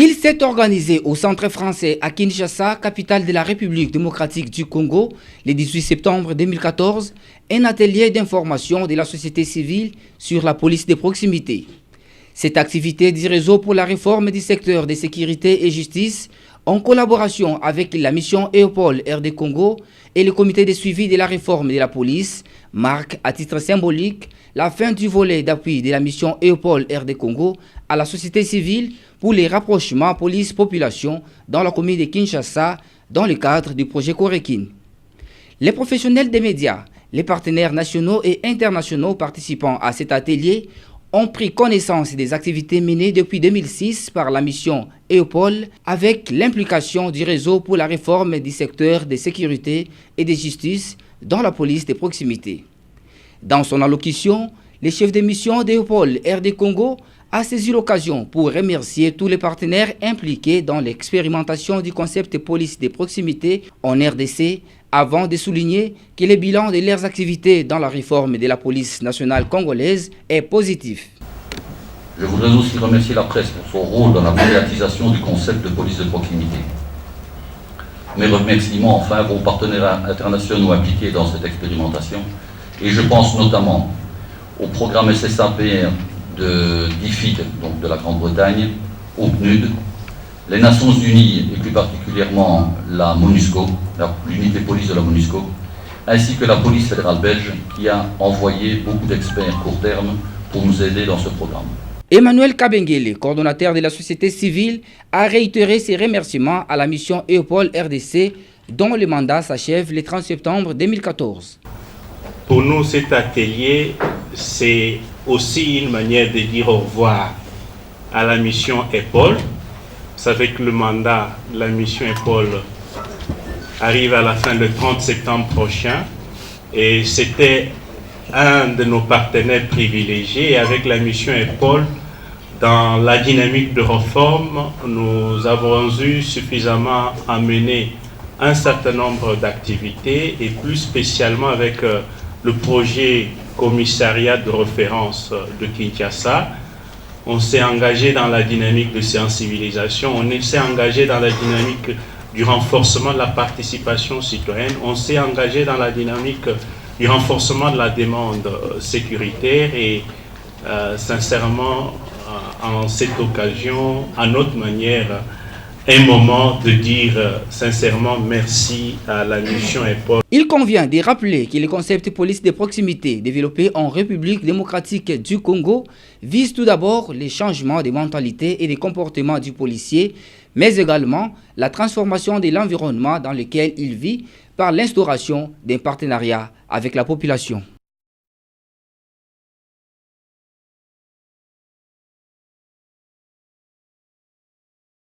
Il s'est organisé au Centre français à Kinshasa, capitale de la République démocratique du Congo, le 18 septembre 2014, un atelier d'information de la société civile sur la police de proximité. Cette activité du réseau pour la réforme du secteur de sécurité et justice, en collaboration avec la mission EUPOL RD Congo et le comité de suivi de la réforme de la police, marque à titre symbolique la fin du volet d'appui de la mission EUPOL RD Congo à la société civile pour les rapprochements police-population dans la commune de Kinshasa dans le cadre du projet Korekin. Les professionnels des médias, les partenaires nationaux et internationaux participant à cet atelier ont pris connaissance des activités menées depuis 2006 par la mission EUPOL avec l'implication du réseau pour la réforme du secteur de sécurité et de justice dans la police de proximité. Dans son allocution, le chef de mission d'EUPOL RD Congo a saisi l'occasion pour remercier tous les partenaires impliqués dans l'expérimentation du concept police de proximité en RDC avant de souligner que le bilan de leurs activités dans la réforme de la police nationale congolaise est positif. Je voudrais aussi remercier la presse pour son rôle dans la médiatisation du concept de police de proximité. Mes remerciements enfin aux partenaires internationaux impliqués dans cette expérimentation, et je pense notamment au programme SSAPR d'IFID, donc de la Grande-Bretagne, au PNUD, les Nations Unies et plus particulièrement la MONUSCO, l'unité police de la MONUSCO, ainsi que la police fédérale belge qui a envoyé beaucoup d'experts court terme pour nous aider dans ce programme. Emmanuel Kabengele, coordonnateur de la société civile, a réitéré ses remerciements à la mission EUPOL RDC dont le mandat s'achève le 30 septembre 2014. Pour nous, cet atelier, c'est aussi une manière de dire au revoir à la mission EUPOL. Vous savez que le mandat de la mission EUPOL arrive à la fin le 30 septembre prochain et c'était un de nos partenaires privilégiés. Et avec la mission EUPOL, dans la dynamique de réforme, nous avons eu suffisamment à mener un certain nombre d'activités et plus spécialement avec le projet commissariat de référence de Kinshasa. On s'est engagé dans la dynamique de sensibilisation, on s'est engagé dans la dynamique du renforcement de la participation citoyenne, on s'est engagé dans la dynamique du renforcement de la demande sécuritaire et sincèrement, en cette occasion, à notre manière, un moment de dire sincèrement merci à la mission EUPOL. Il convient de rappeler que le concept police de proximité développé en République démocratique du Congo vise tout d'abord les changements de mentalité et de comportement du policier, mais également la transformation de l'environnement dans lequel il vit par l'instauration d'un partenariat avec la population.